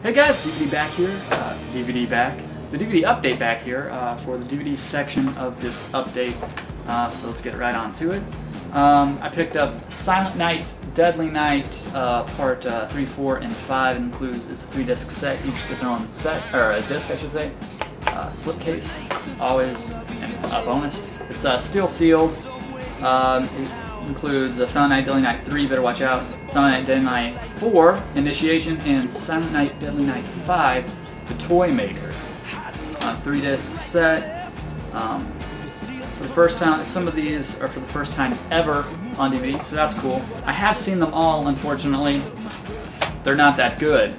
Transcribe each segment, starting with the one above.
Hey guys, DVD back here. DVD back. The DVD update back here for the DVD section of this update. So let's get right on to it. I picked up Silent Night, Deadly Night, part 3, 4, and 5. It includes it's a 3-disc set. Each get their own set, or a disc, I should say. Slipcase, always a bonus. It's steel sealed. It includes Silent Night, Deadly Night 3, better watch out. Silent Night, Deadly Night 4, Initiation, and Silent Night, Deadly Night 5, The Toy Maker. 3-disc set. For the first time, some of these are for the first time ever on DVD, so that's cool. I have seen them all, unfortunately. They're not that good.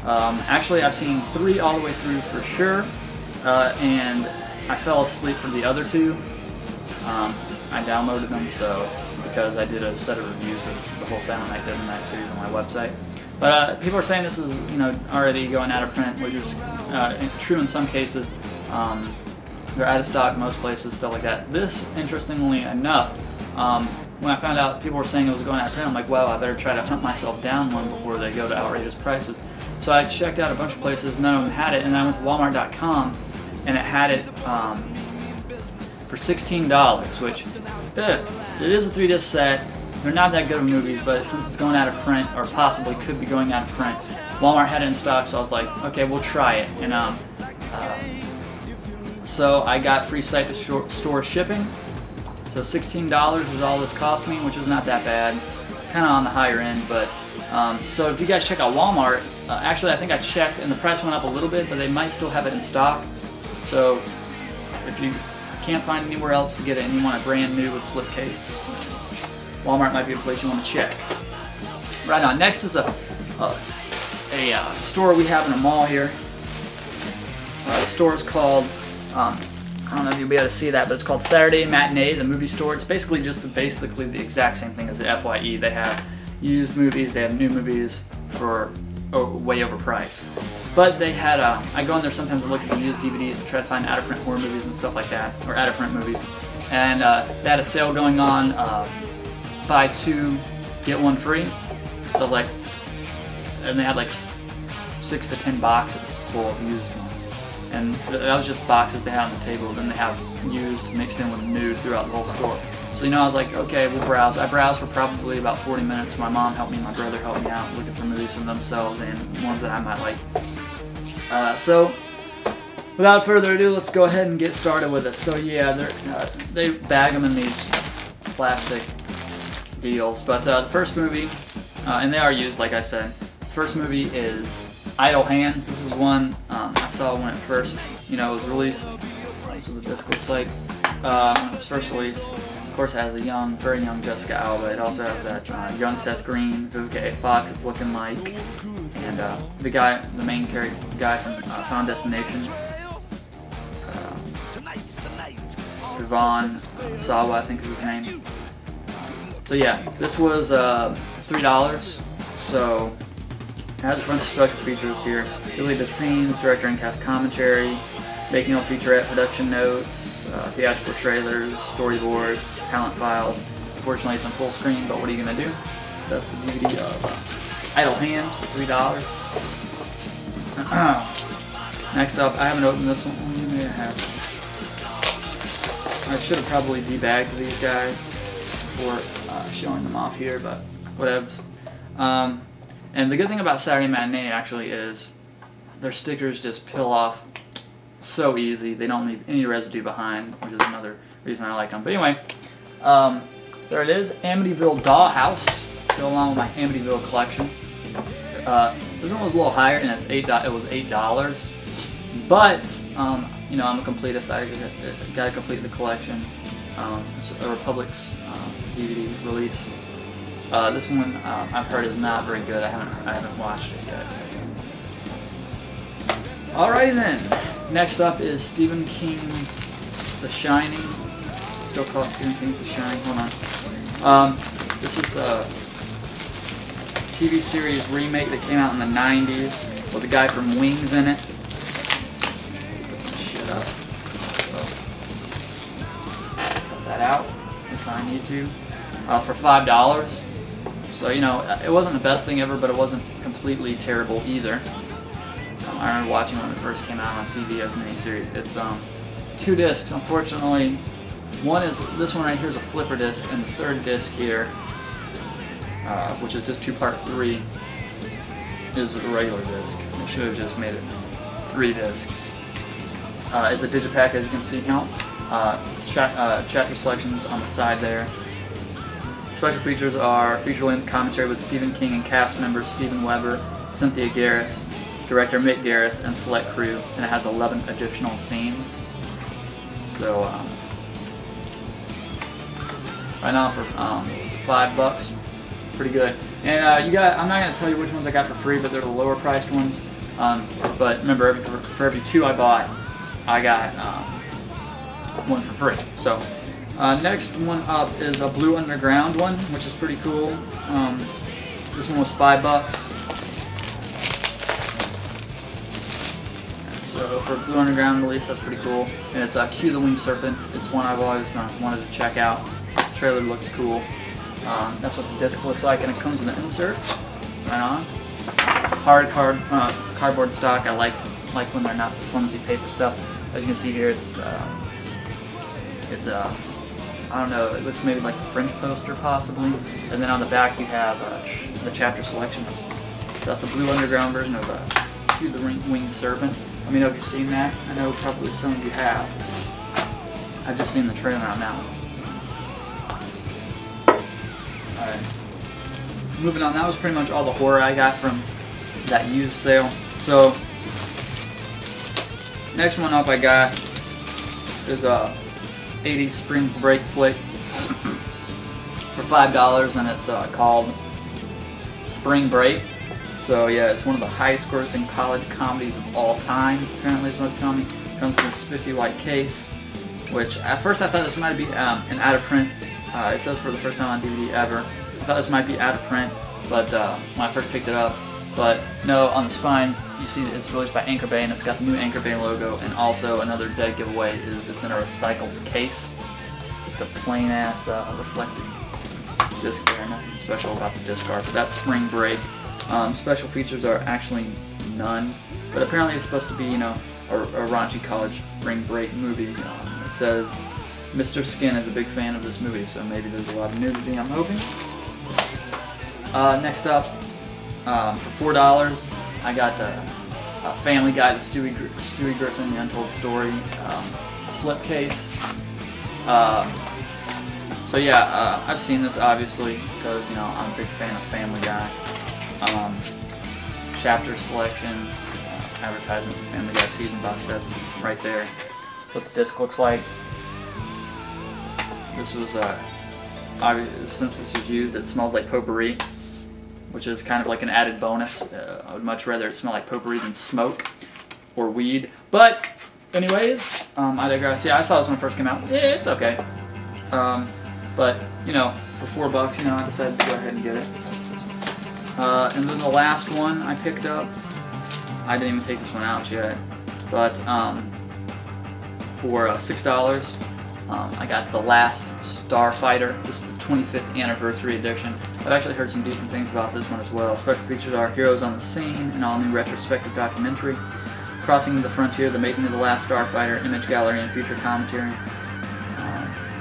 Actually, I've seen 3 all the way through for sure, and I fell asleep for the other 2. I downloaded them because I did a set of reviews for the whole Silent Night, Deadly Night series on my website. But people are saying this is, already going out of print, which is true in some cases. They're out of stock most places, stuff like that. This, interestingly enough, when I found out people were saying it was going out of print, I'm like, well, I better try to hunt myself down one before they go to outrageous prices. So I checked out a bunch of places, none of them had it, and I went to Walmart.com, and it had it for $16, which it is a 3-disc set. They're not that good of movies, but since it's going out of print, or possibly could be going out of print, Walmart had it in stock, so I was like, okay, we'll try it. And so I got free site to store shipping. So $16 is all this cost me, which was not that bad. Kind of on the higher end, but so if you guys check out Walmart, actually I think I checked and the price went up a little bit, but they might still have it in stock. So if you can't find anywhere else to get it and you want a brand new with slipcase, Walmart might be a place you want to check. Right on. Next is a store we have in a mall here. The store is called, I don't know if you'll be able to see that, but it's called Saturday Matinee, the movie store. It's basically just basically the exact same thing as the FYE. They have used movies, they have new movies for way overpriced. But they had, I go in there sometimes to look at the used DVDs and try to find out-of-print horror movies and stuff like that, or out-of-print movies. And they had a sale going on, buy 2, get 1 free. So I was like, and they had like 6 to 10 boxes full of used ones. And that was just boxes they had on the table. Then they have used mixed in with new throughout the whole store. So I was like, okay, we'll browse. I browsed for probably about 40 minutes. My mom helped me, my brother helped me out, looking for movies for themselves and ones that I might like. So without further ado, let's go ahead and get started with it. So yeah, they bag them in these plastic deals. But the first movie, and they are used, like I said. The first movie is Idle Hands. This is one I saw when it first, was released. This is what the disc looks like. When it was first released. Of course, it has a very young Jessica Alba. It also has that young Seth Green, Vivica A. Fox. It's looking like, and the main character guy from Final Destination, Devon Sawa, I think is his name. So yeah, this was $3. So it has a bunch of special features here. Deleted scenes, director and cast commentary, making of featurette, production notes, theatrical trailers, storyboards, talent files. Unfortunately, it's on full screen, but what are you going to do? So that's the DVD of Idle Hands for $3. Next up, I haven't opened this one. Maybe I have. I should have probably debagged these guys before showing them off here, but whatevs. And the good thing about Saturday Matinee actually is their stickers just peel off so easy. They don't leave any residue behind, which is another reason I like them. But anyway, there it is, Amityville Dollhouse. Go along with my Amityville collection. This one was a little higher, and it was $8. But I'm a completist. I gotta complete the collection. It's a Republic's DVD release. This one I've heard is not very good. I haven't watched it yet. Alrighty then. Next up is Stephen King's The Shining. Still called Stephen King's The Shining. Hold on. This is the TV series remake that came out in the 90s with the guy from Wings in it. Put some shit up. So, cut that out if I need to. For $5. So, it wasn't the best thing ever, but it wasn't completely terrible either. I remember watching when it first came out on TV as a miniseries. It's 2 discs, unfortunately. One is this one right here is a flipper disc, and the third disc here, which is just 2 part 3, is a regular disc. They should have just made it 3 discs. It's a digipack, as you can see. Chapter selections on the side there. Special features are feature-length commentary with Stephen King and cast members Steven Weber, Cynthia Garris, director Mick Garris, and select crew, and it has 11 additional scenes. So right now for $5, pretty good. And I'm not gonna tell you which ones I got for free, but they're the lower priced ones. But remember, for every 2 I bought, I got 1 for free. So next one up is a Blue Underground one, which is pretty cool. This one was $5. So for Blue Underground release, that's pretty cool. And it's Q the Winged Serpent. It's one I've always wanted to check out. The trailer looks cool. That's what the disc looks like, and it comes with an insert. Right on. Hard cardboard stock. I like when they're not flimsy paper stuff. As you can see here, it's I don't know, it looks maybe like a French poster possibly. And then on the back you have the chapter selections. So that's a Blue Underground version of Q the Winged Serpent. Let me know if you've seen that. I know probably some of you have. I've just seen the trailer out now. Alright. Moving on, that was pretty much all the horror I got from that used sale. So, next one up I got is a 80s spring break flick for $5, and it's called Spring Break. So yeah, it's one of the highest grossing college comedies of all time, apparently is what it's telling me. It comes in a spiffy white case, which at first I thought this might be an out of print. It says for the first time on DVD ever. I thought this might be out of print, but when I first picked it up. But no, on the spine, you see it's released by Anchor Bay, and it's got the new Anchor Bay logo, and also another dead giveaway is it's in a recycled case. Just a plain ass reflective disc there, nothing special about the disc art, but that's Spring Break. Special features are actually none, but apparently it's supposed to be, you know, a raunchy college spring break movie. It says Mr. Skin is a big fan of this movie, so maybe there's a lot of nudity, I'm hoping. Next up, for $4, I got a Family Guy, the Stewie Griffin, The Untold Story slipcase. So yeah, I've seen this obviously because, you know, I'm a big fan of Family Guy. Chapter selections, advertisement for Family Guy season box sets right there. That's what the disc looks like. This was since this was used, it smells like potpourri, which is kind of like an added bonus. I would much rather it smell like potpourri than smoke or weed. But anyways, I digress. Yeah, I saw this when it first came out. Yeah, it's okay. But you know, for $4, you know, I decided to go ahead and get it. And then the last one I picked up, I didn't even take this one out yet, but for $6, I got the Last Starfighter. This is the 25th anniversary edition. I've actually heard some decent things about this one as well. Special features are Heroes on the Scene, an all-new retrospective documentary, Crossing the Frontier, the making of the Last Starfighter, image gallery, and future commentary.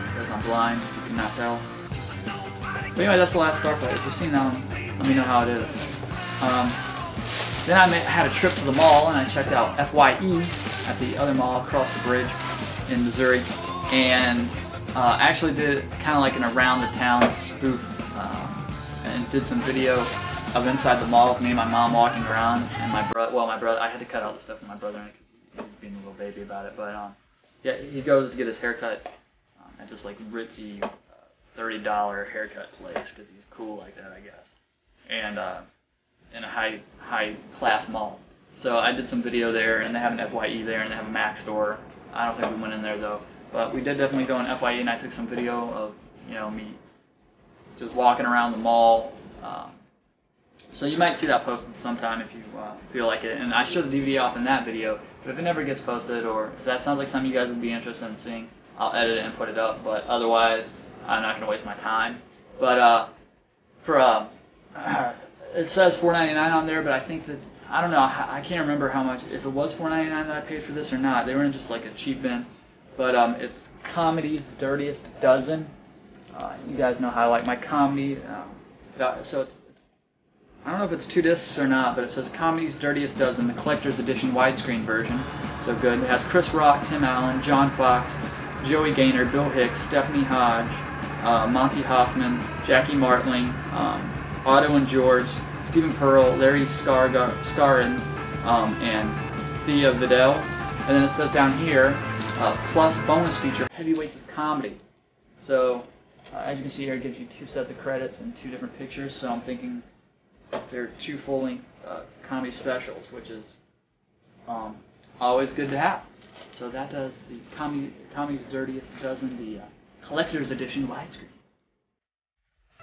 Because I'm blind, if you cannot tell. But anyway, that's the Last Starfighter. If you've seen that one, let me know how it is. Then I had a trip to the mall and I checked out FYE at the other mall across the bridge in Missouri, and actually did kind of like an around the town spoof and did some video of inside the mall with me and my mom walking around, and my brother, I had to cut all the stuff with my brother because he was being a little baby about it, but yeah, he goes to get his haircut at this like ritzy $30 haircut place because he's cool like that, I guess. And in a high class mall. So I did some video there, and they have an FYE there, and they have a Mac store. I don't think we went in there though, but we did definitely go in FYE, and I took some video of, you know, me just walking around the mall. So you might see that posted sometime if you feel like it. And I showed the DVD off in that video, but if it never gets posted, or if that sounds like something you guys would be interested in seeing, I'll edit it and put it up. But otherwise, I'm not going to waste my time. But for it says $4.99 on there, but I think that I don't know. I can't remember how much. If it was $4.99 that I paid for this or not. They were in just like a cheap bin. But it's Comedy's Dirtiest Dozen. You guys know how I like my comedy. So it's I don't know if it's 2 discs or not, but it says Comedy's Dirtiest Dozen, the collector's edition widescreen version. So good. It has Chris Rock, Tim Allen, John Fox, Joey Gaynor, Bill Hicks, Stephanie Hodge, Monty Hoffman, Jackie Martling, Otto and George, Stephen Pearl, Larry Scarin, and Thea Vidal. And then it says down here, plus bonus feature, Heavyweights of Comedy. So as you can see here, it gives you 2 sets of credits and 2 different pictures. So I'm thinking they're 2 full-length comedy specials, which is always good to have. So that does the Comedy's Dirtiest Dozen, the collector's edition widescreen.